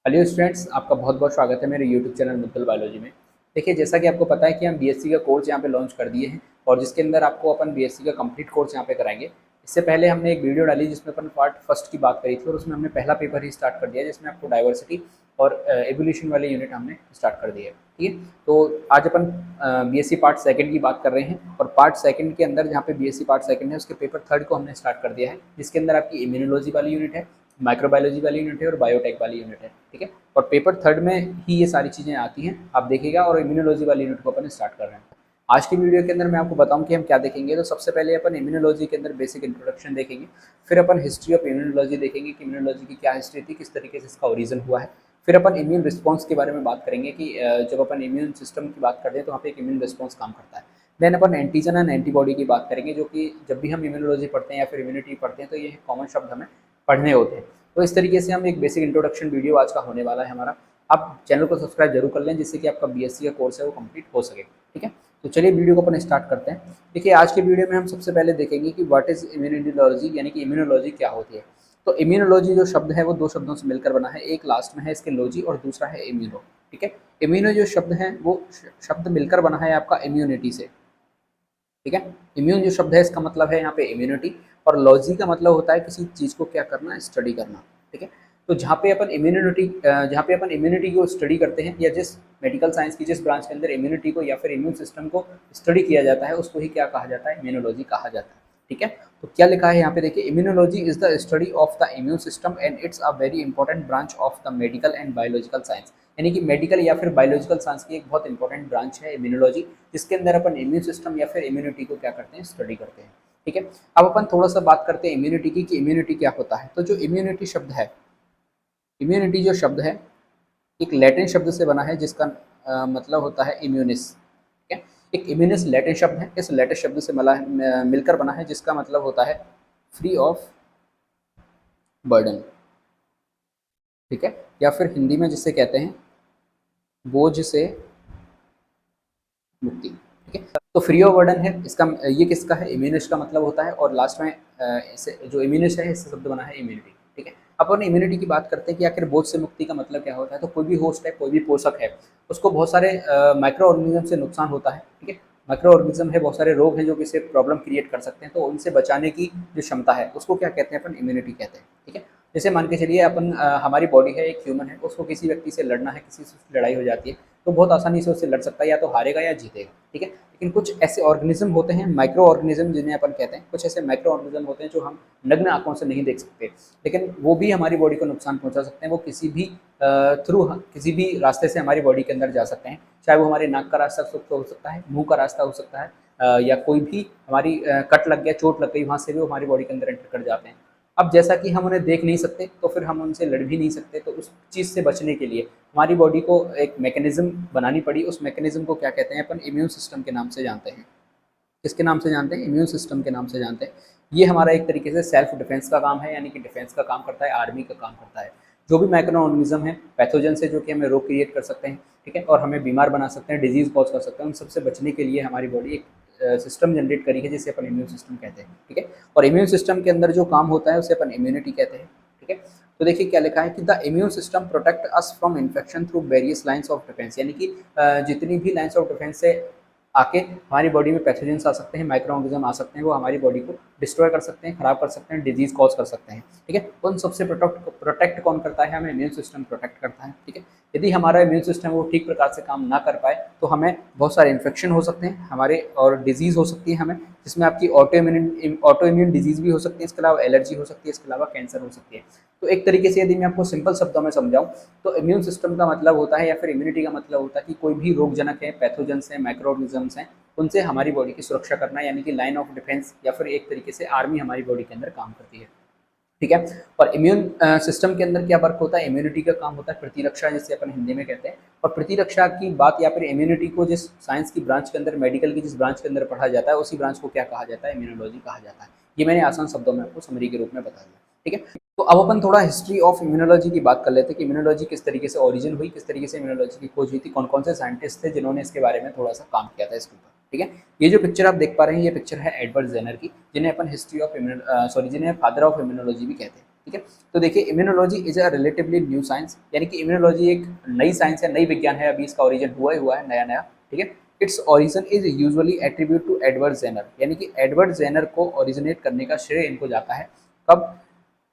Hello students, आपका बहुत बहुत स्वागत है मेरे यूट्यूब चैनल मुद्दल बायोलॉजी में। देखिए, जैसा कि आपको पता है कि हम बीएससी का कोर्स यहाँ पे लॉन्च कर दिए हैं और जिसके अंदर आपको अपन बीएससी का कंप्लीट कोर्स यहाँ पे कराएंगे। इससे पहले हमने एक वीडियो डाली जिसमें अपन पार्ट फर्स्ट की बात करी थी और उसमें हमने पहला पेपर ही स्टार्ट कर दिया जिसमें आपको डाइवर्सिटी और एवोल्यूशन वाले यूनिट हमने स्टार्ट कर दिए। ठीक है, तो आज अपन बीएससी पार्ट सेकंड की बात कर रहे हैं और पार्ट सेकंड के अंदर जहाँ पे बीएससी पार्ट सेकंड है उसके पेपर थर्ड को हमने स्टार्ट कर दिया है, जिसके अंदर आपकी इम्यूनोलॉजी वाली यूनिट है, माइक्रोबायोलॉजी वाली यूनिट है और बायोटेक वाली यूनिट है। ठीक है, और पेपर थर्ड में ही ये सारी चीज़ें आती हैं, आप देखिएगा। और इम्यूनोलॉजी वाली यूनिट को अपन स्टार्ट कर रहे हैं। आज की वीडियो के अंदर मैं आपको बताऊं कि हम क्या देखेंगे। तो सबसे पहले अपन इम्यूनोलॉजी के अंदर बेसिक इंट्रोडक्शन देखेंगे, फिर अपन हिस्ट्री ऑफ इम्यूनोलॉजी देखेंगे कि इम्यूनोलॉजी की क्या हिस्ट्री थी, किस तरीके से इसका ओरिजिन हुआ है। फिर अपन इम्यून रिस्पॉन्स के बारे में बात करेंगे कि जब अपन इम्यून सिस्टम की बात करते हैं तो वहाँ पे एक इम्यून रिस्पॉन्स काम करता है। देन अपन एंटीजन एंड एंटीबॉडी की बात करेंगे, जो कि जब भी हम इम्यूनोलॉजी पढ़ते हैं या फिर इम्यूनिटी पढ़ते हैं तो ये कॉमन शब्द हमें पढ़ने होते हैं। तो इस तरीके से हम एक बेसिक इंट्रोडक्शन वीडियो आज का होने वाला है हमारा। आप चैनल को सब्सक्राइब जरूर कर लें जिससे कि आपका बीएससी का कोर्स है वो कंप्लीट हो सके। ठीक है, तो चलिए वीडियो को अपन स्टार्ट करते हैं। देखिए, आज के वीडियो में हम सबसे पहले देखेंगे कि व्हाट इज इम्यूनोलॉजी, यानी कि इम्यूनोलॉजी क्या होती है। तो इम्यूनोलॉजी जो शब्द है वो दो शब्दों से मिलकर बना है, एक लास्ट में है इसके लॉजी और दूसरा है इम्यूनो। ठीक है, इम्यूनो जो शब्द है वो शब्द मिलकर बना है आपका इम्यूनिटी से। ठीक है, इम्यून जो शब्द है इसका मतलब है यहाँ पे इम्यूनिटी, और लॉजी का मतलब होता है किसी चीज़ को क्या करना, स्टडी करना। ठीक है, तो जहाँ पे अपन इम्यूनिटी को स्टडी करते हैं या जिस मेडिकल साइंस की जिस ब्रांच के अंदर इम्यूनिटी को या फिर इम्यून सिस्टम को स्टडी किया जाता है उसको ही क्या कहा जाता है, इम्यूनोलॉजी कहा जाता है। ठीक है, तो क्या लिखा है यहाँ पे देखिए, immunology is the study of the immune system and it's a very important branch of the medical and biological science. यानी कि मेडिकल या फिर बायोलॉजिकल साइंस की एक बहुत इंपॉर्टेंट ब्रांच है इम्यूनोलॉजी, जिसके अंदर अपन इम्यून सिस्टम या फिर इम्यूनिटी को क्या करते हैं, स्टडी करते हैं। ठीक है, अब अपन थोड़ा सा बात करते हैं इम्यूनिटी की कि इम्यूनिटी क्या होता है। तो जो इम्यूनिटी शब्द है, इम्यूनिटी जो शब्द है एक लैटिन शब्द से बना है जिसका मतलब होता है इम्यूनिस। ठीक है, एक इम्यूनिस लैटिन शब्द है, इस लैटिन शब्द से मिलकर बना है जिसका मतलब होता है फ्री ऑफ बर्डन। ठीक है, या फिर हिंदी में जिसे कहते हैं बोझ से मुक्ति। ठीक है, तो फ्री ऑफ बर्डन है इसका, ये किसका है, इम्यूनिस्ट का मतलब होता है। और लास्ट में इसे जो इम्यूनिस्ट है इससे शब्द बना है इम्यूनिटी। ठीक है, अपन इम्यूनिटी की बात करते हैं कि आखिर बोझ से मुक्ति का मतलब क्या होता है। तो कोई भी होस्ट है, कोई भी पोषक है, उसको बहुत सारे माइक्रो ऑर्गेनिज्म से नुकसान होता है। ठीक है, माइक्रो ऑर्गेनिज्म है, बहुत सारे रोग हैं जो किसी प्रॉब्लम क्रिएट कर सकते हैं, तो उनसे बचाने की जो क्षमता है उसको क्या कहते हैं, अपन इम्यूनिटी कहते हैं। ठीक है, जैसे मान के चलिए अपन हमारी बॉडी है, एक ह्यूमन है, उसको किसी व्यक्ति से लड़ना है, किसी से लड़ाई हो जाती है तो बहुत आसानी से उससे लड़ सकता है, या तो हारेगा या जीतेगा। ठीक है, लेकिन कुछ ऐसे ऑर्गेनिज्म होते हैं, माइक्रो ऑर्गेनिज्म जिन्हें अपन कहते हैं, कुछ ऐसे माइक्रो ऑर्गेनिज्म होते हैं जो हम नग्न आंखों से नहीं देख सकते, लेकिन वो भी हमारी बॉडी को नुकसान पहुंचा सकते हैं। वो किसी भी थ्रू किसी भी रास्ते से हमारी बॉडी के अंदर जा सकते हैं, चाहे वो हमारे नाक का रास्ता हो सकता है, मुंह का रास्ता हो सकता है, या कोई भी हमारी कट लग गया, चोट लग गई, वहाँ से भी वो हमारी बॉडी के अंदर एंटर कर जाते हैं। अब जैसा कि हम उन्हें देख नहीं सकते तो फिर हम उनसे लड़ भी नहीं सकते, तो उस चीज़ से बचने के लिए हमारी बॉडी को एक मैकेनिज्म बनानी पड़ी। उस मैकेनिज्म को क्या कहते हैं, अपन इम्यून सिस्टम के नाम से जानते हैं। किसके नाम से जानते हैं, इम्यून सिस्टम के नाम से जानते हैं। ये हमारा एक तरीके से सेल्फ डिफेंस का काम है, यानी कि डिफेंस का काम करता है, आर्मी का काम करता है। जो भी माइक्रो ऑर्गेनिज्म है, पैथोजन से जो कि हमें रोग क्रिएट कर सकते हैं, ठीक है, और हमें बीमार बना सकते हैं, डिजीज कॉज कर सकते हैं, उन सबसे बचने के लिए हमारी बॉडी एक सिस्टम जनरेट करी है जिसे अपन इम्यून सिस्टम कहते हैं। ठीक है, और इम्यून सिस्टम के अंदर जो काम होता है उसे अपन इम्यूनिटी कहते हैं। ठीक है, तो देखिए क्या लिखा है कि the immune system protect us from infection through various lines of defence, यानी कि जितनी भी लाइन्स ऑफ डिफेंस से आके हमारी बॉडी में पैथोजेंस आ सकते हैं, माइक्रो ऑर्गेनिज्म आ सकते हैं, वो हमारी बॉडी को डिस्ट्रॉय कर सकते हैं, खराब कर सकते हैं, डिजीज कॉज कर सकते हैं। ठीक है, उन सबसे प्रोटेक्ट कौन करता है, हमें इम्यून सिस्टम प्रोटेक्ट करता है। ठीक है, यदि हमारा इम्यून सिस्टम वो ठीक प्रकार से काम ना कर पाए तो हमें बहुत सारे इन्फेक्शन हो सकते हैं हमारे, और डिजीज़ हो सकती है हमें, जिसमें आपकी ऑटो इम्यून डिजीज़ भी हो सकती है, इसके अलावा एलर्जी हो सकती है, इसके अलावा कैंसर हो सकती है। तो एक तरीके से यदि मैं आपको सिंपल शब्दों में समझाऊं तो इम्यून सिस्टम का मतलब होता है, या फिर इम्यूनिटी का मतलब होता है कि कोई भी रोगजनक है, पैथोजेंस हैं, माइक्रो ऑर्गेनिजम्स हैं, उनसे हमारी बॉडी की सुरक्षा करना, यानी कि लाइन ऑफ डिफेंस, या फिर एक तरीके से आर्मी हमारी बॉडी के अंदर काम करती है। ठीक है, और इम्यून सिस्टम के अंदर क्या वर्क होता है, इम्यूनिटी का काम होता है प्रतिरक्षा, जिसे अपन हिंदी में कहते हैं। और प्रतिरक्षा की बात या फिर इम्यूनिटी को जिस साइंस की ब्रांच के अंदर, मेडिकल की जिस ब्रांच के अंदर पढ़ा जाता है, उसी ब्रांच को क्या कहा जाता है, इम्यूनोलॉजी कहा जाता है। ये मैंने आसान शब्दों में आपको समरी के रूप में बता दिया। ठीक है, तो अब अपन थोड़ा हिस्ट्री ऑफ इम्यूनोलॉजी की बात कर लेते हैं कि इम्यूनोलॉजी किस तरीके से ओरिजिन हुई, किस तरीके से इम्यूनोलॉजी की खोज हुई थी, कौन कौन से साइंटिस्ट थे जिन्होंने इसके बारे में थोड़ा सा काम किया था इसके ऊपर। ठीक है, ये जो पिक्चर आप देख पा रहे हैं ये पिक्चर है एडवर्ड जेनर की, जिन्हें अपन हिस्ट्री ऑफ जिन्हें फादर ऑफ इम्यूनोलॉजी भी कहते हैं। ठीक है। तो देखिए immunology is a relatively new science, यानी कि इम्यूनोलॉजी एक नई साइंस है, नई विज्ञान है, अभी इसका ओरिजिन हुआ ही हुआ है नया नया। ठीक है। Its origin is usually attribute to Edward Jenner, यानी कि एडवर्ड जेनर को ओरिजिनेट करने का श्रेय इनको जाता है। कब?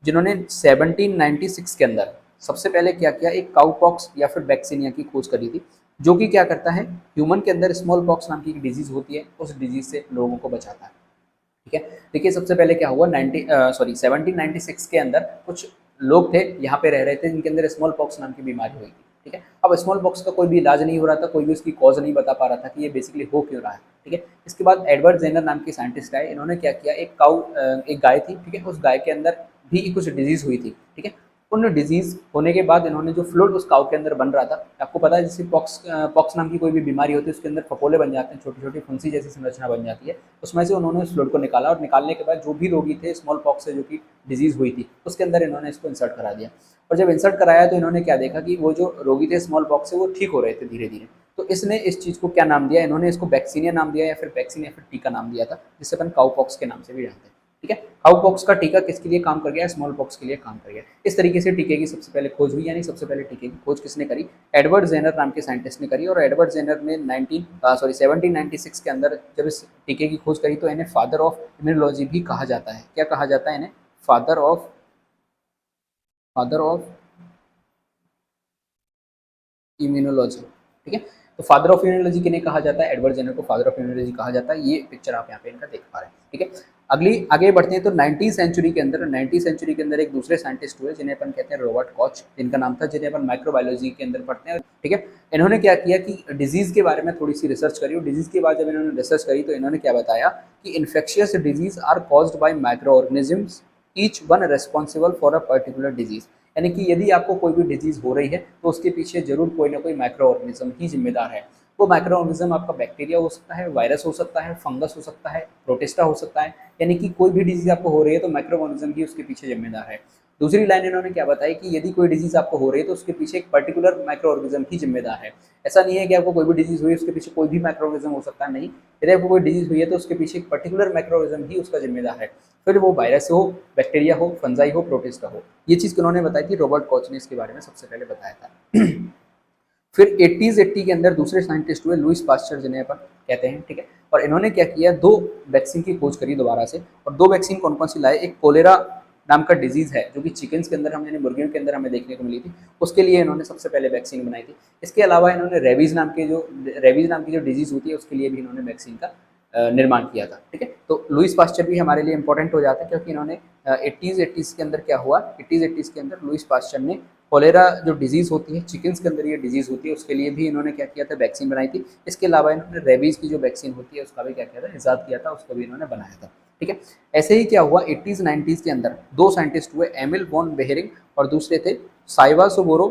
जिन्होंने 1796 के अंदर सबसे पहले क्या किया, एक काउ पॉक्स या फिर बैक्सीनिया की खोज करी थी, जो कि क्या करता है, ह्यूमन के अंदर स्मॉल पॉक्स नाम की एक डिजीज होती है, उस डिजीज से लोगों को बचाता है। ठीक है। देखिए सबसे पहले क्या हुआ, 1796 के अंदर कुछ लोग थे यहाँ पे रह रहे थे जिनके अंदर स्मॉल पॉक्स नाम की बीमारी हुई थी। ठीक है। अब स्मॉल पॉक्स का कोई भी इलाज नहीं हो रहा था, कोई भी उसकी कॉज नहीं बता पा रहा था कि ये बेसिकली हो क्यों रहा है। ठीक है। इसके बाद एडवर्ड जेनर नाम के साइंटिस्ट आए, इन्होंने क्या किया, एक गाय थी, ठीक है, उस गाय के अंदर भी कुछ डिजीज हुई थी। ठीक है। उन डिजीज होने के बाद इन्होंने जो फ्लूइड उस काऊ के अंदर बन रहा था, आपको पता है जैसे पॉक्स नाम की कोई भी बीमारी होती है उसके अंदर फपोले बन जाते हैं, छोटी छोटी फुंसी जैसी संरचना बन जाती है, उसमें से उन्होंने उस फ्लूइड को निकाला और निकालने के बाद जो भी रोगी थे स्मॉल पॉक्स से जो कि डिजीज हुई थी उसके अंदर इन्होंने इसको इंसर्ट करा दिया। और जब इंसर्ट कराया तो इन्होंने क्या देखा कि वो जो रोगी थे स्मॉल पॉक्स से वो ठीक हो रहे थे धीरे धीरे। तो इसने इस चीज़ को क्या नाम दिया, इन्होंने इसको वैक्सीनिया नाम दिया, या फिर वैक्सीन या फिर टीका नाम दिया था, जिससे अपन काउ पॉक्स के नाम से भी जानते हैं। ठीक है। काउ पॉक्स का टीका किसके लिए काम कर गया, स्मॉल पॉक्स के लिए काम कर गया। इस तरीके से टीके की सबसे पहले खोज हुई, यानी सबसे पहले टीके की खोज किसने करी, एडवर्ड जेनर नाम के साइंटिस्ट ने करी। और एडवर्ड जेनर ने 1796 के अंदर जब इस टीके की खोज करी तो इन्हें फादर ऑफ इम्यूनोलॉजी भी कहा जाता है। क्या कहा जाता है इन्हें, फादर ऑफ इम्यूनोलॉजी। ठीक है। तो फादर ऑफ इम्यूनोलॉजी किन्हें कहा जाता है, एडवर्ड जेनर को फादर ऑफ इम्यूनोलॉजी कहा जाता है। ये पिक्चर आप यहाँ पे इनका देख पा रहे हैं। ठीक है। आगे बढ़ते हैं तो 19वीं सेंचुरी के अंदर एक दूसरे साइंटिस्ट हुए जिन्हें अपन कहते हैं रॉबर्ट कॉच, जिनका नाम था, जिन्हें अपन माइक्रोबायोलॉजी के अंदर पढ़ते हैं। ठीक है। इन्होंने क्या किया कि डिजीज के बारे में थोड़ी सी रिसर्च करी, और डिजीज के बाद जब इन्होंने रिसर्च करी तो इन्होंने क्या बताया कि infectious disease are caused by microorganisms, each one responsible for a particular disease, यानी कि यदि आपको कोई भी डिजीज हो रही है तो उसके पीछे जरूर कोई ना कोई माइक्रो ऑर्गेनिज्म ही जिम्मेदार है। वो माइक्रो ऑर्गेनिज्म आपका बैक्टीरिया हो सकता है, वायरस हो सकता है, फंगस हो सकता है, प्रोटिस्टा हो सकता है, यानी कि कोई भी डिजीज आपको हो रही है तो माइक्रो ऑर्गेनिज्म ही उसके पीछे जिम्मेदार है। दूसरी लाइन इन्होंने क्या बताई कि यदि कोई डिजीज आपको हो रही है तो उसके पीछे एक पर्टिकुलर माइक्रो ऑर्गेनिज्म ही जिम्मेदार है। ऐसा नहीं है कि आपको कोई भी डिजीज हुई है उसके पीछे कोई भी माइक्रो ऑर्गेनिज्म हो सकता है, नहीं, यदि आपको कोई डिजीज हुई है तो उसके पीछे एक पर्टिकुलर माइक्रो ऑर्गेनिज्म ही उसका जिम्मेदार है, फिर वो वायरस हो, बैक्टीरिया हो, फंजाई हो, प्रोटिस्टा हो। ये चीज़ उन्होंने बताई थी, रॉबर्ट कॉच ने इसके बारे में सबसे पहले बताया था। फिर 80s के अंदर दूसरे साइंटिस्ट हुए लुइस पास्चर, जिन्हें अपन कहते हैं। ठीक है। और इन्होंने क्या किया, दो वैक्सीन की खोज करी दोबारा से, और दो वैक्सीन कौन कौन सी लाए, एक कोलेरा नाम का डिजीज है जो कि चिकन्स के अंदर, हम यानी मुर्गियों के अंदर हमें देखने को मिली थी, उसके लिए इन्होंने सबसे पहले वैक्सीन बनाई थी। इसके अलावा इन्होंने रेबीज नाम की जो डिजीज होती है उसके लिए भी इन्होंने वैक्सीन का निर्माण किया था। ठीक है। तो लुइस पास्चर भी हमारे लिए इंपॉर्टेंट हो जाता है क्योंकि इन्होंने 80s के अंदर क्या हुआ, 80s के अंदर लुइस पास्चर ने कोलेरा जो डिजीज होती है, चिकन्स के अंदर ये डिजीज होती है, उसके लिए भी इन्होंने क्या किया था, वैक्सीन बनाई थी। इसके अलावा इन्होंने रेबीज की जो वैक्सीन होती है उसका भी क्या किया था, इजाद किया था, उसको भी इन्होंने बनाया था। ठीक है। ऐसे ही क्या हुआ, 80s 90s के अंदर दो साइंटिस्ट हुए, एमिल वॉन बेहरिंग और दूसरे थे साइवासोबोरो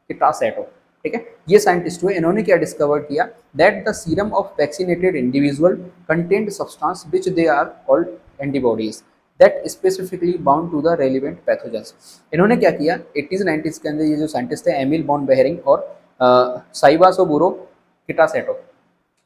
किटासेटो। ठीक है। ये साइंटिस्ट हुए, इन्होंने क्या डिस्कवर किया, that the serum of vaccinated individual contained substance which they are called antibodies that specifically bound to the relevant pathogens. इन्होंने क्या किया, 80s 90s के अंदर ये जो साइंटिस्ट थे एमिल बॉन बेहरिंग और साइवासोबुरो किटासेटो,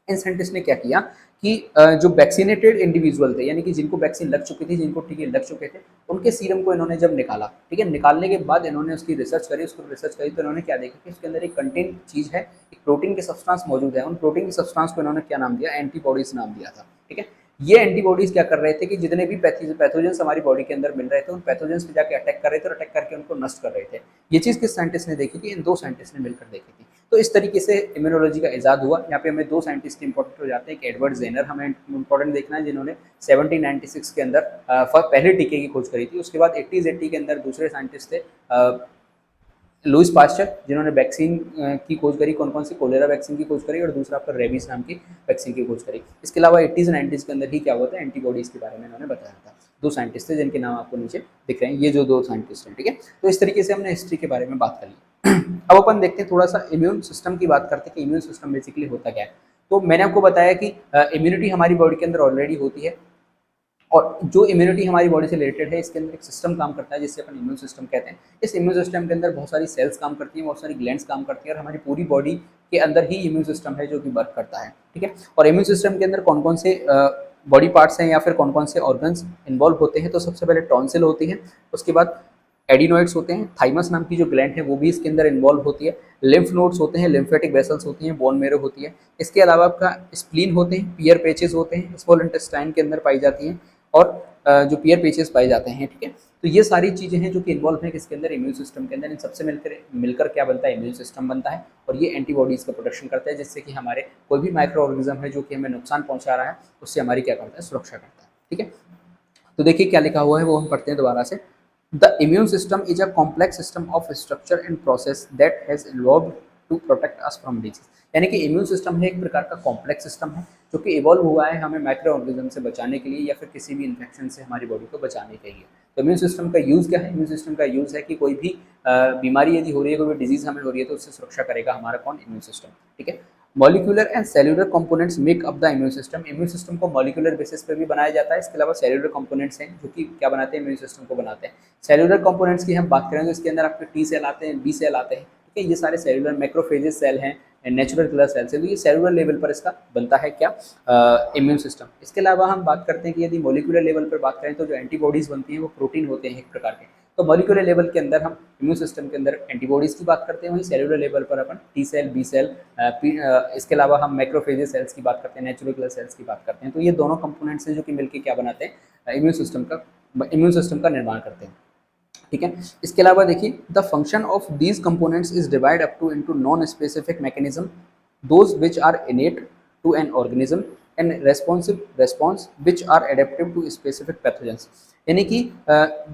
इन साइंटिस्ट ने क्या किया कि जो वैक्सीनेटेड इंडिविजुअल थे, यानी कि जिनको वैक्सीन लग चुकी थी, जिनको टीके लग चुके थे, उनके सीरम को इन्होंने जब निकाला, ठीक है, निकालने के बाद इन्होंने उसकी रिसर्च करी, तो इन्होंने क्या देखा कि उसके अंदर एक कंटेंट चीज़ है, एक प्रोटीन के सब्सटेंस मौजूद है। उन प्रोटीन के सब्सटेंस को इन्होंने क्या नाम दिया, एंटीबॉडीज नाम दिया था। ठीक है। ये एंटीबॉडीज क्या कर रहे थे कि जितने भी पैथोजेंस हमारी बॉडी के अंदर मिल रहे थे, उन पैथोजेंस पे जाके अटैक कर रहे थे और अटैक करके उनको नष्ट कर रहे थे। ये चीज़ किस साइंटिस्ट ने देखी थी, इन दो साइंटिस्ट ने मिलकर देखी थी। तो इस तरीके से इम्यूनोलॉजी का इजाद हुआ। यहाँ पे हमें दो साइंटिस्ट इंपॉर्टेंट हो जाते हैं, एक एडवर्ड जेनर हमें इंपॉर्टेंट देखना है, जिन्होंने 1796 के अंदर पहले टीके की खोज करी थी। उसके बाद 80s के अंदर दूसरे साइंटिस्ट थे लुइस पास्चर, जिन्होंने वैक्सीन की खोज करी, कौन कौन सी, कोलेरा वैक्सीन की खोज करी और दूसरा आपका रेबीज नाम की वैक्सीन की खोज करी। इसके अलावा 80s 90s के अंदर ही क्या हुआ था, एंटीबॉडीज़ के बारे में इन्होंने बताया था। दो साइंटिस्ट थे जिनके नाम आपको नीचे दिख रहे हैं, ये जो दो साइंटिस्ट हैं। ठीक है। तो इस तरीके से हमने हिस्ट्री के बारे में बात कर ली। अब अपन देखते हैं थोड़ा सा इम्यून सिस्टम की बात करते हैं कि इम्यून सिस्टम बेसिकली होता क्या है। तो मैंने आपको बताया कि इम्यूनिटी हमारी बॉडी के अंदर ऑलरेडी होती है, और जो इम्यूनिटी हमारी बॉडी से रिलेटेड है, इसके अंदर एक सिस्टम काम करता है जिससे अपन इम्यून सिस्टम कहते हैं। इस इम्यून सिस्टम के अंदर बहुत सारी सेल्स काम करती हैं, बहुत सारी ग्लैंड्स काम करती हैं, और हमारी पूरी बॉडी के अंदर ही इम्यून सिस्टम है जो कि वर्क करता है। ठीक है। और इम्यून सिस्टम के अंदर कौन कौन से बॉडी पार्ट्स हैं या फिर कौन कौन से ऑर्गन्स इन्वॉल्व होते हैं, तो सबसे पहले टॉन्सिल होती है, उसके बाद एडिनोइड्स होते हैं, थाइमस नाम की जो ग्लैंड है वो भी इसके अंदर इन्वॉल्व होती है, लिम्फ नोड्स होते हैं, लिम्फेटिक वेसल्स होती हैं, बोन मेरो होती है। इसके अलावा आपका स्प्लीन होते हैं, पियर पेचेस होते हैं, स्मॉल इंटेस्टाइन के अंदर पाई जाती हैं, और जो पियर पेचेस पाए जाते हैं, ठीक है। तो ये सारी चीज़ें हैं जो कि इन्वॉल्व हैं किसके अंदर, इम्यून सिस्टम के अंदर। इन सबसे मिलकर मिलकर क्या बनता है, इम्यून सिस्टम बनता है, और ये एंटीबॉडीज़ का प्रोटेक्शन करता है, जिससे कि हमारे कोई भी माइक्रो ऑर्गेनिज्म है जो कि हमें नुकसान पहुंचा रहा है, उससे हमारी क्या करता है, सुरक्षा करता है, ठीक है। तो देखिए क्या लिखा हुआ है वो हम पढ़ते हैं दोबारा से। The immune system is a complex system of structure and process that has evolved to protect us from disease. यानी कि इम्यून सिस्टम है एक प्रकार का कॉम्प्लेक्स सिस्टम है जो कि इवॉल्व हुआ है हमें माइक्रो ऑर्गेनिज्म से बचाने के लिए, या फिर किसी भी इन्फेक्शन से हमारी बॉडी को बचाने के लिए। तो इम्यून सिस्टम का यूज़ क्या है, इम्यून सिस्टम का यूज़ है कि कोई भी बीमारी यदि हो रही है, कोई भी डिजीज हमें हो रही है, तो उससे सुरक्षा करेगा हमारा कौन, इम्यून सिस्टम, ठीक है। Molecular and cellular components make up the immune system. Immune system को मॉलिक्यूलर बेसिस पे भी बनाया जाता है, इसके अलावा सेलुलर कंपोनेंट्स हैं जो कि क्या बनाते हैं, इम्यून सिस्टम को बनाते हैं। सेलुलर कंपोनेंट्स की हम बात करें तो इसके अंदर आपके टी सेल आते हैं, बी सेल आते हैं, ठीक है। ये सारे सेलुलर मैक्रोफेजेस सेल हैं, नेचुरल किलर सेल्स है, तो ये सेलुलर लेवल पर इसका बनता है क्या, इम्यून सिस्टम। इसके अलावा हम बात करते हैं कि यदि मॉलिक्यूलर लेवल पर बात करें तो जो एंटीबॉडीज़ बनती हैं वो प्रोटीन होते हैं एक प्रकार के। तो मॉलिक्यूलर लेवल के अंदर हम इम्यून सिस्टम के अंदर एंटीबॉडीज़ की बात करते हैं, वहीं सेलुलर लेवल पर अपन टी सेल, बी सेल, इसके अलावा हम मैक्रोफेजेस सेल्स की बात करते हैं, नेचुरल किलर सेल्स की बात करते हैं। तो ये दोनों कंपोनेंट्स हैं जो कि मिलकर क्या बनाते हैं, इम्यून सिस्टम का निर्माण करते हैं, ठीक है। इसके अलावा देखिए the function of these components is divide up to into non specific mechanism those which are innate to an organism and response which are adaptive to specific pathogens. यानी कि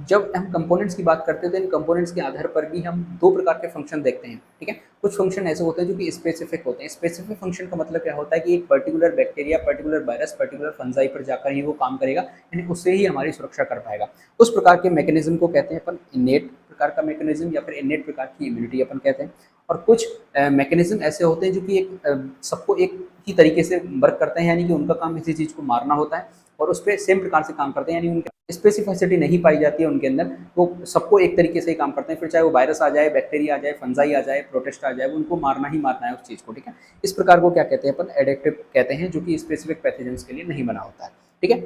जब हम कंपोनेंट्स की बात करते हैं तो इन कंपोनेंट्स के आधार पर भी हम दो प्रकार के फंक्शन देखते हैं, ठीक है। कुछ फंक्शन ऐसे होते हैं जो कि स्पेसिफिक होते हैं। स्पेसिफिक फंक्शन का मतलब क्या होता है कि एक particular bacteria, particular virus, particular fungi पर जाकर ही वो काम करेगा, यानी उससे ही हमारी सुरक्षा कर पाएगा। उस प्रकार के मैकेनिज्म को कहते हैं अपन इनेट प्रकार का मैकेनिज्म, या फिर इनेट प्रकार की इम्यूनिटी अपन कहते हैं। और कुछ मैकेनिज्म ऐसे होते हैं जो कि एक सबको एक ही तरीके से वर्क करते हैं, यानी कि उनका काम किसी चीज़ को मारना होता है और उस पर सेम प्रकार से काम करते हैं, यानी उनके स्पेसिफिसिटी नहीं पाई जाती है उनके अंदर, वो सबको एक तरीके से ही काम करते हैं। फिर चाहे वो वायरस आ जाए, बैक्टीरिया आ जाए, फंजाई आ जाए, प्रोटेस्ट आ जाए, उनको मारना ही मारना है उस चीज़ को, ठीक है। इस प्रकार को क्या कहते हैं अपन, एडेप्टिव कहते हैं, जो कि स्पेसिफिक पैथोजेंस के लिए नहीं बना होता है, ठीक है।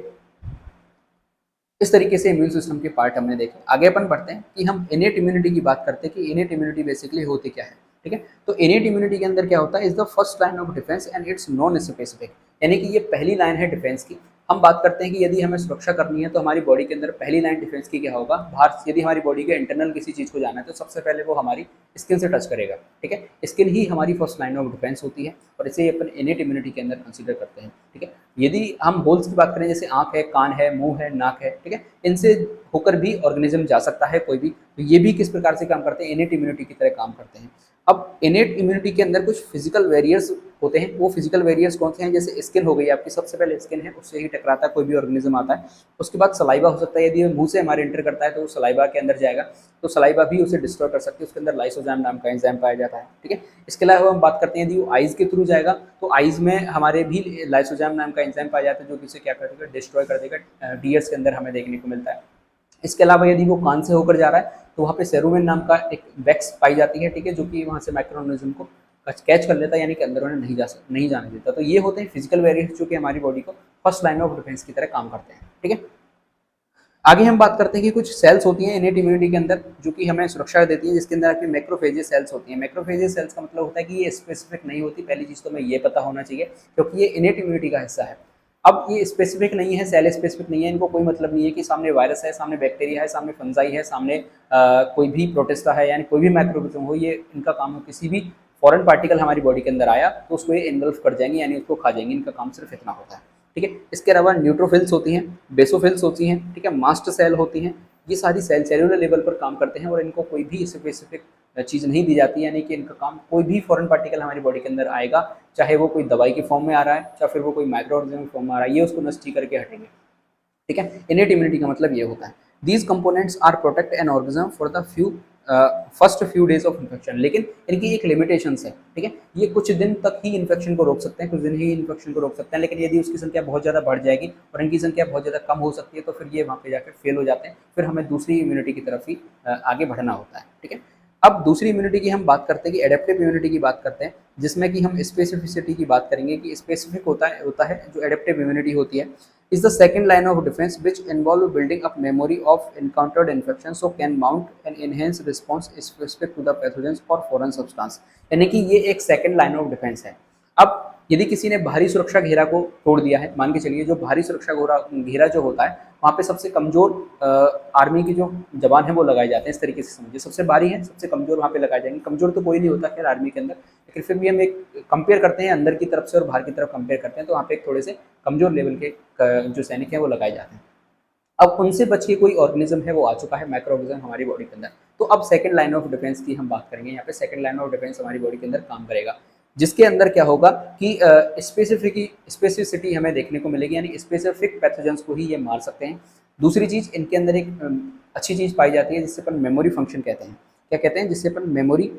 इस तरीके से इम्यून सिस्टम के पार्ट हमने देखे। आगे अपन बढ़ते हैं कि हम इनेट इम्यूनिटी की बात करते हैं कि इनेट इम्यूनिटी बेसिकली होती क्या है, ठीक है। तो इनेट इम्यूनिटी के अंदर क्या होता है, is the first line of defence and it's non specific. यानी कि ये पहली लाइन है डिफेंस की। हम बात करते हैं कि यदि हमें सुरक्षा करनी है तो हमारी बॉडी के अंदर पहली लाइन डिफेंस की क्या होगा, बाहर यदि हमारी बॉडी के इंटरनल किसी चीज़ को जाना है तो सबसे पहले वो हमारी स्किन से टच करेगा, ठीक है। स्किन ही हमारी फर्स्ट लाइन ऑफ डिफेंस होती है, और इसे अपन इनेट इम्यूनिटी के अंदर कंसीडर करते हैं, ठीक है। यदि हम होल्स की बात करें, जैसे आँख है, कान है, मुंह है, नाक है, ठीक है, इनसे होकर भी ऑर्गेनिज्म जा सकता है कोई भी, तो ये भी किस प्रकार से काम करते हैं, इनेट इम्यूनिटी की तरह काम करते हैं। अब इनेट इम्यूनिटी के अंदर कुछ फिजिकल वेरियर्स होते हैं। वो फिजिकल वेरियर्स कौन से हैं, जैसे स्किन हो गई आपकी, सबसे पहले स्किन है, उससे ही टकराता है कोई भी ऑर्गेनिज्म आता है। उसके बाद सलाइवा हो सकता है, यदि मुंह से हमारे एंटर करता है तो वो सलाइवा के अंदर जाएगा, तो सलाइवा भी उसे डिस्ट्रॉय कर सकती है, उसके अंदर लाइसोजाइम नाम का एंजाइम पाया जाता है, ठीक है। इसके अलावा हम बात करते हैं यदि वो आइज़ के थ्रू जाएगा तो आइज़ में हमारे भी लाइसोजाइम नाम का एंजाइम पाया जाता है, जो कि इसे क्या कर देगा, डिस्ट्रॉय कर देगा, डीयर्स के अंदर हमें देखने को मिलता है। इसके अलावा यदि वो कान से होकर जा रहा है तो वहाँ पे सेरोमेन नाम का एक वैक्स पाई जाती है, ठीक है, जो कि वहाँ से माइक्रो ऑर्गेनिज्म को कैच कर लेता है, यानी कि अंदर उन्हें नहीं जाने देता। तो ये होते हैं फिजिकल वेरिएंट्स जो कि हमारी बॉडी को फर्स्ट लाइन ऑफ डिफेंस की तरह काम करते हैं, ठीक है। आगे हम बात करते हैं कि कुछ सेल्स होती हैं इनेट इम्यूनिटी के अंदर जो कि हमें सुरक्षा देती है, जिसके अंदर आपकी मैक्रोफेजेस सेल्स होती हैं। मैक्रोफेजेस सेल्स का मतलब होता है कि ये स्पेसिफिक नहीं होती, पहली चीज़ तो हमें ये पता होना चाहिए, क्योंकि ये इनेट इम्यूनिटी का हिस्सा है। अब ये स्पेसिफिक नहीं है, सेल स्पेसिफिक नहीं है, इनको कोई मतलब नहीं है कि सामने वायरस है, सामने बैक्टीरिया है, सामने फंजाई है, सामने कोई भी प्रोटिस्टा है, यानी कोई भी माइक्रोऑर्गेनिज्म हो, ये इनका काम हो किसी भी फॉरेन पार्टिकल हमारी बॉडी के अंदर आया तो उसको ये इन्वल्व कर जाएंगे, यानी उसको खा जाएंगे। इनका काम सिर्फ इतना होता है, ठीक है। इसके अलावा न्यूट्रोफिल्स होती हैं, बेसोफिल्स होती हैं, ठीक है, मास्ट सेल होती हैं। ये सारी सेल सेलुलर लेवल पर काम करते हैं और इनको कोई भी स्पेसिफिक चीज़ नहीं दी जाती, यानी कि इनका काम कोई भी फॉरेन पार्टिकल हमारी बॉडी के अंदर आएगा, चाहे वो कोई दवाई की फॉर्म में आ रहा है, चाहे फिर वो कोई माइक्रो ऑर्गेनिज्म फॉर्म में आ रहा है, ये उसको नष्ट ही करके हटेंगे, ठीक है। इनेट इम्यूनिटी का मतलब ये होता है these components are protect an organism for the first few days of infection. लेकिन इनकी एक लिमिटेशंस है, ठीक है। ये कुछ दिन तक ही इन्फेक्शन को रोक सकते हैं, कुछ दिन ही इन्फेक्शन को रोक सकते हैं, लेकिन यदि उसकी संख्या बहुत ज़्यादा बढ़ जाएगी और इनकी संख्या बहुत ज़्यादा कम हो सकती है तो फिर ये वहाँ पे जाकर फेल हो जाते हैं, फिर हमें दूसरी इम्यूनिटी की तरफ ही आगे बढ़ना होता है, ठीक है। अब दूसरी इम्यूनिटी की हम बात करते हैं कि एडेप्टिव इम्यूनिटी की बात करते हैं, जिसमें कि हम स्पेसिफिसिटी की बात करेंगे कि स्पेसिफिक होता है जो एडेप्टिव इम्यूनिटी होती है, is the second line of defense which involve building up memory of encountered infection so can mount an enhanced response specific to the pathogens or foreign substance। यानी कि ये एक सेकंड लाइन ऑफ डिफेंस है। अब यदि किसी ने बाहरी सुरक्षा घेरा को तोड़ दिया है, मान के चलिए जो बाहरी सुरक्षा घेरा जो होता है वहाँ पे सबसे कमजोर आर्मी की जो जवान है वो लगाए जाते हैं। इस तरीके से समझिए, सबसे भारी है सबसे कमजोर वहाँ पे लगाए जाएंगे। कमजोर तो कोई नहीं होता खैर आर्मी के अंदर, लेकिन फिर भी हम एक कंपेयर करते हैं अंदर की तरफ से और बाहर की तरफ कंपेयर करते हैं, तो वहाँ पे एक थोड़े से कमजोर लेवल के जो सैनिक हैं वो लगाए जाते हैं। अब उनसे बच के कोई ऑर्गेनिज्म है वो आ चुका है, माइक्रो ऑर्गेनिज्म हमारी बॉडी के अंदर, तो अब सेकंड लाइन ऑफ डिफेंस की हम बात करेंगे। यहाँ पे सेकंड लाइन ऑफ डिफेंस हमारी बॉडी के अंदर काम करेगा, जिसके अंदर क्या होगा कि स्पेसिफिसिटी हमें देखने को मिलेगी, यानी स्पेसिफिक पैथोजेंस को ही ये मार सकते हैं। दूसरी चीज़ इनके अंदर एक अच्छी चीज़ पाई जाती है जिससे अपन मेमोरी फंक्शन कहते हैं। क्या कहते हैं? जिससे अपन मेमोरी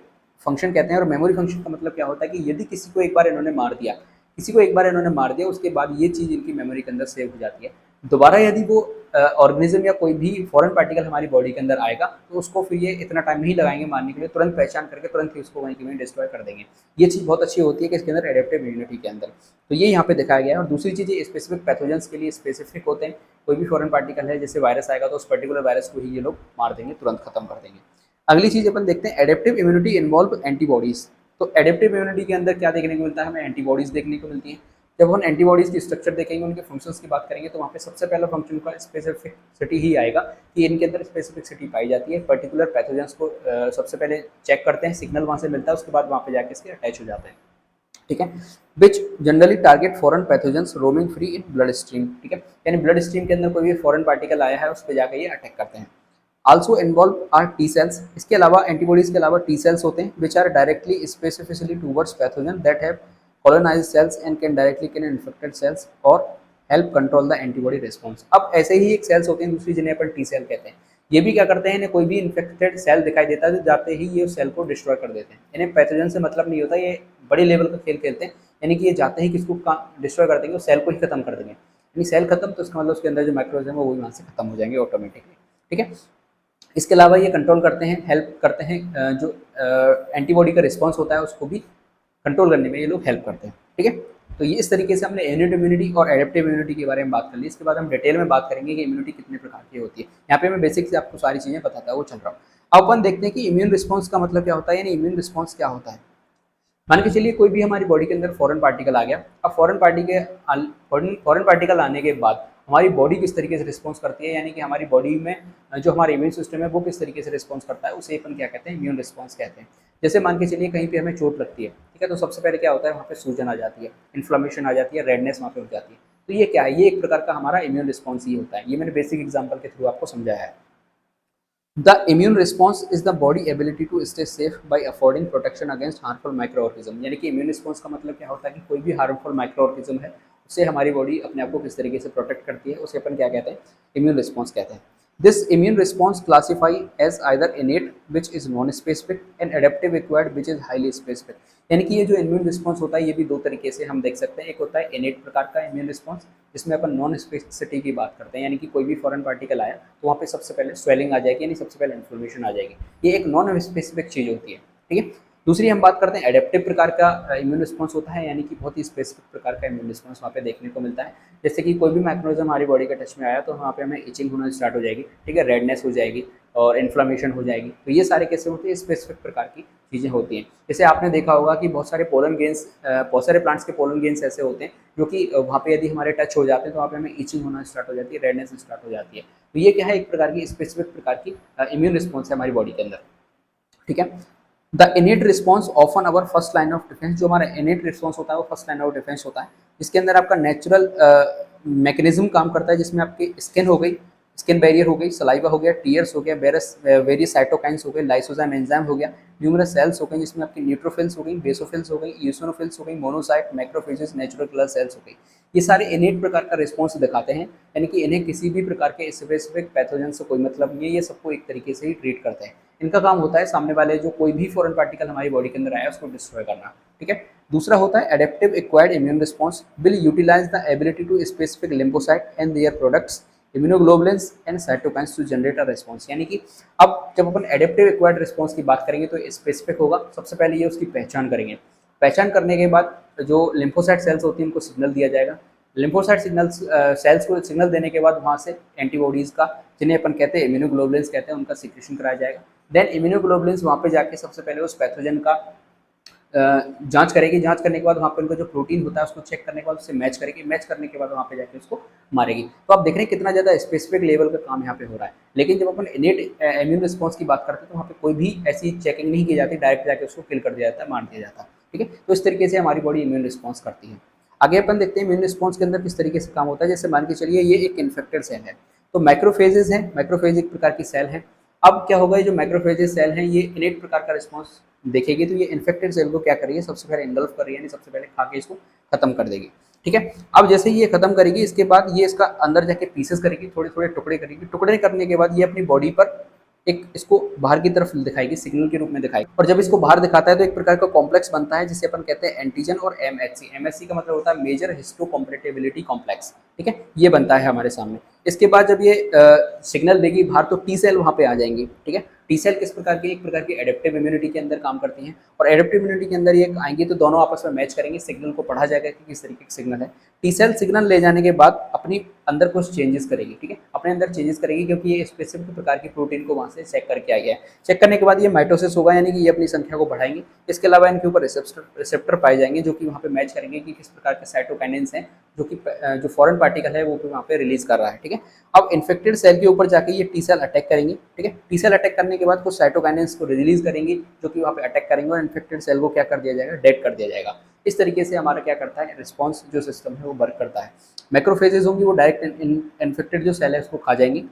फंक्शन कहते हैं। और मेमोरी फंक्शन का मतलब क्या होता है कि यदि किसी को एक बार इन्होंने मार दिया, उसके बाद ये चीज़ इनकी मेमोरी के अंदर सेव हो जाती है। दोबारा यदि वो ऑर्गेनिज्म या कोई भी फॉरेन पार्टिकल हमारी बॉडी के अंदर आएगा तो उसको फिर ये इतना टाइम नहीं लगाएंगे मारने के लिए, तुरंत पहचान करके तुरंत ही उसको वहीं की वहीं डिस्ट्रॉय कर देंगे। ये चीज़ बहुत अच्छी होती है कि इसके अंदर एडेप्टिव इम्यूनिटी के अंदर, तो ये यहाँ पे दिखाया गया है। और दूसरी चीज़ ये स्पेसिफिक पैथोजेंस के लिए स्पेसिफिक होते हैं। कोई भी फॉरेन पार्टिकल है जैसे वायरस आएगा तो उस पर्टिकुलर वायरस को ही ये लोग मार देंगे, तुरंत खत्म कर देंगे। अगली चीज़ अपन देखते हैं एडेप्टिव इम्यूनिटी इन्वॉल्व एंटीबॉडीज। तो एडेप्टिव इम्यूनिटी के अंदर क्या देखने को मिलता है? हमें एंटीबॉडीज देखने को मिलती है। जब हम एंटीबॉडीज की स्ट्रक्चर देखेंगे, उनके फंक्शंस की बात करेंगे, तो वहाँ पे सबसे पहला फंक्शन का स्पेसिफिसिटी ही आएगा कि इनके अंदर स्पेसिफिसिटी पाई जाती है। पर्टिकुलर पैथोजेंस को सबसे पहले चेक करते हैं, सिग्नल वहाँ से मिलता है, उसके बाद वहाँ पे जाके इसके अटैच हो जाते हैं। ठीक है, which generally target foreign pathogens roaming free in blood stream. ठीक है, यानी ब्लड स्ट्रीम के अंदर कोई भी फॉरेन पार्टिकल आया है उस पर जाकर ये अटैक करते हैं। Also involve are T cells. इसके अलावा एंटीबॉडीज के अलावा टी सेल्स होते हैं which are directly specifically towards pathogen that have colonized cells and can directly kill infected cells or help control the antibody response। अब ऐसे ही एक सेल्स होते हैं दूसरी जिन्हें अपन टी सेल कहते हैं। ये भी क्या करते हैं, इन्हें कोई भी इन्फेक्टेड सेल दिखाई देता है तो जाते ही ये उस सेल को डिस्ट्रॉय कर देते हैं। इन्हें पैथोजन से मतलब नहीं होता, ये बड़े लेवल का खेल खेलते हैं, यानी कि ये जाते ही किसको डिस्ट्रॉय कर देंगे, उस सेल को ही खत्म कर देंगे। यानी सेल खत्म तो इसका मतलब उसके अंदर जो माइक्रोऑर्गेनिज्म है वो भी वहाँ से खत्म हो जाएंगे ऑटोमेटिकली। ठीक है, इसके अलावा ये कंट्रोल करते हैं, हेल्प करते हैं, जो एंटीबॉडी का रिस्पॉन्स होता है उसको भी कंट्रोल करने में ये लोग हेल्प करते हैं। ठीक है, तो ये इस तरीके से हमने इन्यूट इम्यूनिटी और एडेप्टिव इम्यूनिटी के बारे में बात कर ली। इसके बाद हम डिटेल में बात करेंगे कि इम्यूनिटी कितने प्रकार की होती है। यहाँ पे मैं बेसिक से आपको सारी चीज़ें बताता हुआ चल रहा हूँ। अब अपन देखते हैं कि इम्यून रिस्पॉन्स का मतलब क्या होता है, यानी इम्यून रिस्पॉन्स क्या होता है। मान के चलिए कोई भी हमारी बॉडी के अंदर फॉरेन पार्टिकल आ गया। अब फॉरेन पार्टिकल आने के बाद हमारी बॉडी किस तरीके से रिस्पॉन्स करती है, यानी कि हमारी बॉडी में जो हमारा इम्यून सिस्टम है वो किस तरीके से रिस्पॉन्स करता है, उसे अपन क्या कहते हैं, इम्यून रिस्पॉन्स कहते हैं। जैसे मान के चलिए कहीं पे हमें चोट लगती है, ठीक है, तो सबसे पहले क्या होता है, वहाँ पे सूजन आ जाती है, इन्फ्लेमेशन आ जाती है, रेडनेस वहाँ पे हो जाती है। तो ये क्या है, ये एक प्रकार का हमारा इम्यून रिस्पॉन्स ही होता है। ये मैंने बेसिक एग्जाम्पल के थ्रू आपको समझाया है। The immune response is the body ability to stay safe by affording protection against harmful microorganism। यानी कि immune response का मतलब क्या होता है कि कोई भी harmful microorganism है उससे हमारी बॉडी अपने आप को किस तरीके से प्रोटेक्ट करती है, उसे अपन क्या कहते हैं, इम्यून रिस्पॉन्स कहते हैं। This immune response classify as either innate which is non specific and adaptive acquired which is highly specific. यानी कि ये जो इम्यून रिस्पॉन्स होता है ये भी दो तरीके से हम देख सकते हैं। एक होता है इनेट प्रकार का इम्यून रिस्पॉन्स जिसमें अपन नॉन स्पेसिसिटी की बात करते हैं, यानी कि कोई भी फॉरेन पार्टिकल आया तो वहाँ पे सबसे पहले स्वेलिंग आ जाएगी, यानी सबसे पहले इन्फ्लेमेशन आ जाएगी। ये एक नॉन स्पेसिफिक चीज़ होती है। ठीक है, दूसरी हम बात करते हैं एडेप्टिव प्रकार का इम्यून रिस्पॉन्स होता है, यानी कि बहुत ही स्पेसिफिक प्रकार का इम्यून रिस्पॉन्स वहाँ पे देखने को मिलता है। जैसे कि कोई भी मैक्रोनिज्म हमारी बॉडी के टच में आया तो वहाँ पे हमें इचिंग होना स्टार्ट हो जाएगी, ठीक है, रेडनेस हो जाएगी और इन्फ्लेमेशन हो जाएगी। तो ये सारे कैसे होते हैं, स्पेसिफिक प्रकार की चीज़ें होती हैं। जैसे आपने देखा होगा कि बहुत सारे प्लांट्स के पोलन गेंस ऐसे होते हैं जो कि वहाँ पे यदि हमारे टच हो जाते हैं तो वहाँ पे हमें इचिंग होना स्टार्ट हो जाती है, रेडनेस स्टार्ट हो जाती है। तो ये क्या है, एक प्रकार की स्पेसिफिक प्रकार की इम्यून रिस्पॉन्स है हमारी बॉडी के अंदर। ठीक है, the इनेट response often our first line of defence. जो हमारा इनेट रिस्पॉन्स होता है वो फर्स्ट लाइन ऑफ डिफेंस होता है, जिसके अंदर आपका नेचुरल मैकेनिज्म काम करता है, जिसमें आपकी स्किन हो गई, स्किन बैरियर हो गई, सलाइवा हो गया, टीयर्स हो गया, वेरियस साइटोकाइंस हो गए, लाइसोजाइम एंजाइम हो गया, न्यूमरस सेल्स हो गई जिसमें आपकी न्यूट्रोफिल्स हो गई, बेसोफिल्स हो गई, यूसिनोफिल्स हो गई, monocyte, macrophages, natural killer cells हो गई। ये सारे इनेट प्रकार का रिस्पॉन्स दिखाते हैं, यानी कि इन्हें किसी भी प्रकार के स्पेसिफिक पैथोजन से कोई मतलब नहीं है, ये सबको एक तरीके से ही ट्रीट करते हैं। इनका काम होता है सामने वाले जो कोई भी फॉरेन पार्टिकल हमारी बॉडी के अंदर आया उसको डिस्ट्रॉय करना। ठीक है, दूसरा होता है adaptive acquired immune response will utilise the ability to specific lymphocyte and their products immunoglobulins and cytokines to generate a response. यानी कि अब जब अपन एडेप्टिव एक्वायर्ड रिस्पॉन्स की बात करेंगे तो स्पेसिफिक होगा। सबसे पहले ये उसकी पहचान करेंगे, पहचान करने के बाद जो लिम्फोसाइट सेल्स होती हैं उनको सिग्नल दिया जाएगा, लिम्फोसाइट सिग्नल्स सेल्स को सिग्नल देने के बाद वहाँ से एंटीबॉडीज़ का, जिन्हें अपन कहते हैं इम्यूनोग्लोबुलिन्स कहते हैं, उनका सिक्रेशन कराया जाएगा। देन इम्यूनोग्लोबुलिन्स वहाँ पे जाके सबसे पहले उस पैथोजन का जांच करेगी। जांच करने के बाद वहाँ पे उनका जो प्रोटीन होता है उसको चेक करने के बाद उससे मैच करेगी। मैच करने के बाद वहाँ पे जाके उसको मारेगी। तो आप देख रहे हैं कितना ज़्यादा स्पेसिफिक लेवल का काम यहाँ पे हो रहा है। लेकिन जब अपन इनेट इम्यून रिस्पॉन्स की बात करते हैं तो वहाँ पे कोई भी ऐसी चेकिंग नहीं की जाती, डायरेक्ट जाके उसको किल कर दिया जाता है, मार दिया जाता है। ठीक है, तो इस तरीके से हमारी बॉडी इम्यून रिस्पॉन्स करती है। आगे अपन देखते हैं इम्यून रिस्पॉन्स के अंदर किस तरीके से काम होता है। जैसे मान के चलिए ये एक इन्फेक्टेड सेल है, तो मैक्रोफेजेज है, मैक्रोफेज एक प्रकार की सेल है। अब क्या होगा, ये जो मैक्रोफेजेज सेल है ये इनेट प्रकार का रिस्पॉन्स देखेगी, तो ये इन्फेक्टेड सेल को क्या कर रही है, सबसे पहले एंगल्फ कर रही है, यानी सबसे पहले खा के इसको खत्म कर देगी। ठीक है, अब जैसे ही ये खत्म करेगी, इसके बाद ये इसका अंदर जाके पीसेस करेगी, थोड़े थोड़े टुकड़े करेगी। टुकड़े करने के बाद ये अपनी बॉडी पर एक इसको बाहर की तरफ दिखाएगी, सिग्नल के रूप में दिखाएगी। और जब इसको बाहर दिखाता है तो एक प्रकार का कॉम्प्लेक्स बनता है जिसे अपन कहते हैं एंटीजन और एमएचसी। एमएचसी का मतलब होता है मेजर हिस्टोकम्पैटिबिलिटी कॉम्प्लेक्स। ठीक है, ये बनता है हमारे सामने। इसके बाद जब ये सिग्नल देगी बाहर तो टी सेल वहाँ पे आ जाएंगी। ठीक है, टी सेल किस प्रकार की, एक प्रकार की एडेप्टिव इम्यूनिटी के अंदर काम करती हैं। और एडेप्टिव इम्यूनिटी के अंदर ये आएंगी तो दोनों आपस में मैच करेंगे, सिग्नल को पढ़ा जाएगा कि किस तरीके का सिग्नल है। टी सेल सिग्नल ले जाने के बाद अपनी अंदर कुछ चेंजेस करेगी। ठीक है, अपने अंदर चेंजेस करेगी क्योंकि ये स्पेसिफिक प्रकार की प्रोटीन को वहाँ से चेक करके आई है। चेक करने के बाद ये माइटोसिस होगा, यानी कि ये अपनी संख्या को बढ़ाएंगे। इसके अलावा इनके ऊपर रिसेप्टर पाए जाएंगे जो कि वहाँ पे मैच करेंगे कि किस प्रकार के साइटोकाइनेंस हैं जो कि जो फॉरेन पार्टिकल है वो वहाँ पे रिलीज कर रहा है। ठीक है, अब इन्फेक्टेड सेल के ऊपर जाके ये टी सेल अटैक करेंगे। ठीक है, टी सेल अटैक करने के बाद कुछ साइटोकाइनेंस को रिलीज करेंगे जो कि वहाँ पे अटैक करेंगे और इन्फेक्टेड सेल को क्या कर दिया जाएगा, डेड कर दिया जाएगा। इस तरीके से हमारा क्या करता है, रिस्पॉन्स जो सिस्टम है वो वर्क करता है। मैक्रोफेजेज होंगी वो डायरेक्ट इन्फेक्टेड जो सेल है उसको खा जाएंगी।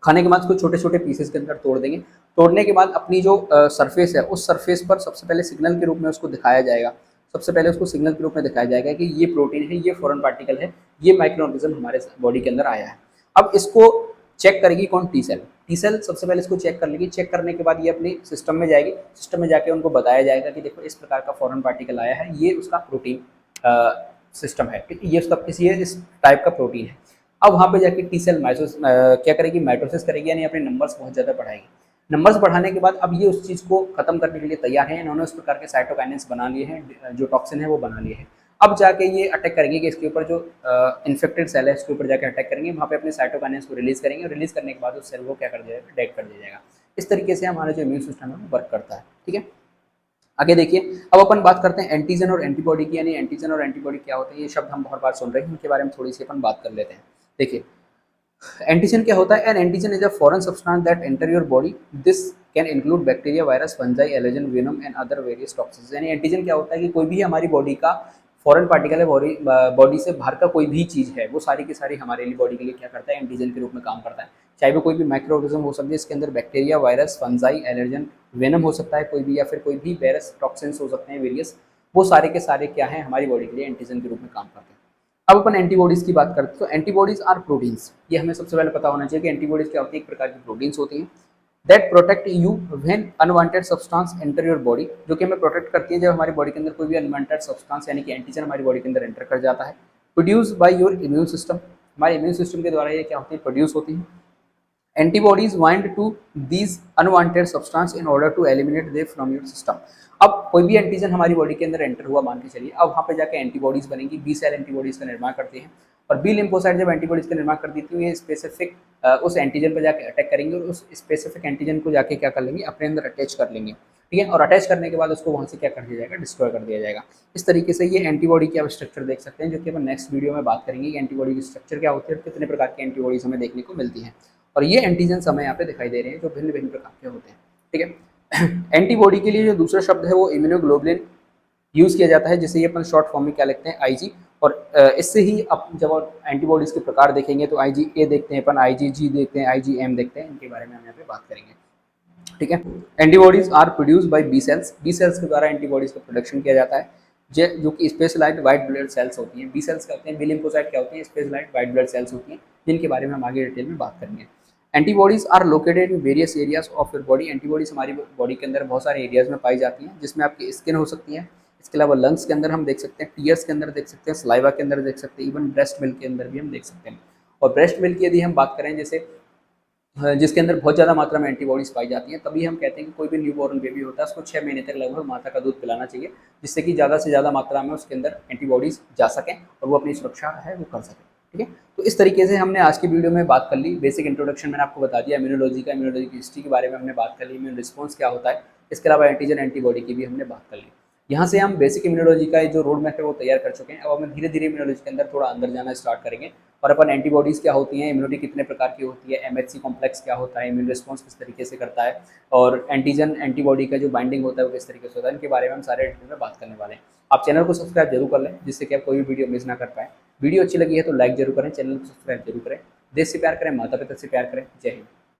खाने के बाद उसको छोटे छोटे पीसेस के अंदर तोड़ देंगे। तोड़ने के बाद अपनी जो सरफेस है उस सरफेस पर सबसे पहले सिग्नल के रूप में उसको दिखाया जाएगा। सबसे पहले उसको सिग्नल के रूप में दिखाया जाएगा कि ये प्रोटीन है, ये फॉरेन पार्टिकल है, ये माइक्रो ऑर्गेनिज्म हमारे बॉडी के अंदर आया है। अब इसको चेक करेगी कौन, टी सेल। टी सेल सबसे पहले इसको चेक कर लेगी। चेक करने के बाद ये अपने सिस्टम में जाएगी। सिस्टम में जाके उनको बताया जाएगा कि देखो इस प्रकार का फॉरेन पार्टिकल आया है, ये उसका प्रोटीन सिस्टम है। ठीक है, ये उसका किसी इस टाइप का प्रोटीन है। अब वहाँ पे जाके टी सेल क्या करेगी, माइटोसिस करेगी, यानी अपने नंबर्स बहुत ज़्यादा बढ़ाएगी। नंबर्स बढ़ाने के बाद अब ये उस चीज़ को खत्म करने के लिए तैयार है। इन्होंने उस प्रकार के साइटोकाइनेंस बना लिए हैं, जो टॉक्सिन है वो बना लिए हैं। अब जाके ये अटैक करेंगे कि इसके ऊपर जो इन्फेक्टेड सेल है इसके ऊपर जाके अटैक करेंगे, वहाँ पे अपने साइटोकाइनेंस को रिलीज करेंगे और रिलीज करने के बाद उस सेल को क्या कर दिया जाएगा, डेड कर दिया जाएगा। इस तरीके से हमारा जो इम्यून सिस्टम है वो वर्क करता है। ठीक है, आगे देखिए, अब अपन बात करते हैं एंटीजन और एंटीबॉडी की, यानी एंटीजन और एंटीबॉडी क्या होते हैं। ये शब्द हम बहुत बार सुन रहे हैं, इनके बारे में थोड़ी सी अपन बात कर लेते हैं। देखिए, एंटीजन क्या होता है, N antigen is a foreign substance that enter your body. This can include bacteria, virus, fungi, allergen, venom and other various toxins. यानी एंटीजन क्या होता है कि कोई भी हमारी बॉडी का फॉरेन पार्टिकल है, बॉडी से बाहर का कोई भी चीज़ है, वो सारी की सारी हमारे लिए बॉडी के लिए क्या करता है, एंटीजन के रूप में काम करता है। चाहे वो कोई भी माइक्रो ऑर्गेनिज्म हो सकती है, इसके अंदर bacteria, virus, fungi, allergen, venom हो सकता है कोई भी, या फिर कोई भी वायरस, टॉक्सिन्स हो सकते हैं वेरियस। वो सारे के सारे क्या हैं, हमारी बॉडी के लिए एंटीजन के रूप में काम करते हैं। अब अपन एंटीबॉडीज की बात करते हैं, तो एंटीबॉडीज आर प्रोटीन्स। ये हमें सबसे पहले पता होना चाहिए कि एंटीबॉडीज क्या होती है, एक प्रकार की प्रोटीन्स होती हैं that protect you when unwanted substance enter your body, जो कि हमें प्रोटेक्ट करती है जब हमारी बॉडी के अंदर कोई भी अनवांटेड सब्सटेंस यानी कि एंटीजन हमारी बॉडी के अंदर एंटर कर जाता है। Produce by your immune system, हमारे इम्यून सिस्टम के द्वारा ये क्या होती है, प्रोड्यूस होती है। Antibodies bind to these unwanted substance in order to eliminate they from your system. अब कोई भी एंटीजन हमारी बॉडी के अंदर एंटर हुआ मान के चलिए, अब वहाँ पे जाके एंटीबॉडीज बनेंगी, बी सेल एंटीबॉडीज का निर्माण करते हैं। और बी लिम्फोसाइट जब एंटीबॉडीज का निर्माण कर देती है, ये स्पेसिफिक उस एंटीजन पर जाके अटैक करेंगे और उस स्पेसिफिक एंटीजन को जाके क्या कर लेंगे, अपने अंदर अटैच कर लेंगे। ठीक है, और अटैच करने के बाद उसको वहाँ से क्या कर दिया जाएगा, डिस्ट्रॉय कर दिया जाएगा। इस तरीके से ये एंटीबॉडी की आप स्ट्रक्चर देख सकते हैं, जो कि अपन नेक्स्ट वीडियो में बात करेंगे कि एंटीबॉडी की स्ट्रक्चर क्या होती है और कितने प्रकार की एंटीबॉडीज हमें देखने को मिलती हैं। और ये एंटीजन हमें यहाँ पे दिखाई दे रहे हैं जो भिन्न भिन्न प्रकार के होते हैं। ठीक है, एंटीबॉडी के लिए जो दूसरा शब्द है वो इम्यूनोग्लोबुलिन यूज़ किया जाता है, जिसे ये अपन शॉर्ट फॉर्म में क्या लिखते हैं, आईजी। और इससे ही अब जब एंटीबॉडीज़ के प्रकार देखेंगे तो IgA देखते हैं अपन, IgG देखते हैं, IgM देखते हैं, इनके बारे में हम यहाँ पे बात करेंगे। ठीक है, antibodies are produce by B cells. B cells के द्वारा एंटीबॉडीज का प्रोडक्शन किया जाता है, जो कि स्पेशलाइज्ड वाइट ब्लड सेल्स होती हैं। बी सेल्स क्या होते हैं, बी लिम्फोसाइट क्या होती हैं, स्पेशलाइज्ड वाइट ब्लड सेल्स होती हैं, जिनके बारे में हम आगे डिटेल में बात करेंगे। Antibodies are located in various areas of your body. Antibodies हमारी बॉडी के अंदर बहुत सारे एरियाज में पाई जाती हैं, जिसमें आपकी स्किन हो सकती है, इसके अलावा लंग्स के अंदर हम देख सकते हैं, टीयर्स के अंदर देख सकते हैं, सलाइवा के अंदर देख सकते हैं, इवन ब्रेस्ट मिल्क के अंदर भी हम देख सकते हैं। और ब्रेस्ट मिल्क की यदि हम बात करें, जैसे जिसके अंदर बहुत ज़्यादा मात्रा में एंटीबॉडीज़ पाई जाती हैं, तभी हम कहते हैं कि कोई भी न्यूबॉर्न बेबी होता है उसको 6 महीने तक लगभग माता का दूध पिलाना चाहिए, जिससे कि ज़्यादा से ज़्यादा मात्रा में उसके अंदर एंटीबॉडीज़ जा सकें और वो अपनी सुरक्षा है वो कर सकें। ठीक है, तो इस तरीके से हमने आज की वीडियो में बात कर ली। बेसिक इंट्रोडक्शन मैंने आपको बता दिया इम्यूनोलॉजी का, इम्यूनोलॉजी की हिस्ट्री के बारे में हमने बात कर ली, इम्यून रिस्पॉन्स क्या होता है, इसके अलावा एंटीजन एंटीबॉडी की भी हमने बात कर ली। यहाँ से हम बेसिक इम्यूनोलॉजी का जो रोड मैप है वो तैयार कर चुके हैं। अब हम धीरे धीरे इम्यूनोलॉजी के अंदर थोड़ा अंदर जाना स्टार्ट करेंगे और अपन एंटीबॉडीज़ क्या होती हैं, इम्यूनिटी कितने प्रकार की होती है, एमएचसी कॉम्प्लेक्स क्या होता है, इम्यून रिस्पॉन्स किस तरीके से करता है, और एंटीजन एंटीबॉडी का जो बाइंडिंग होता है वो किस तरीके से होता है, इनके बारे में हम सारे डिटेल में बात करने वाले हैं। आप चैनल को सब्सक्राइब जरूर कर लें, जिससे कि आप कोई भी वीडियो मिस ना कर पाएँ। वीडियो अच्छी लगी है तो लाइक जरूर करें, चैनल को सब्सक्राइब जरूर करें। देश से प्यार करें, माता पिता से प्यार करें। जय हिंद।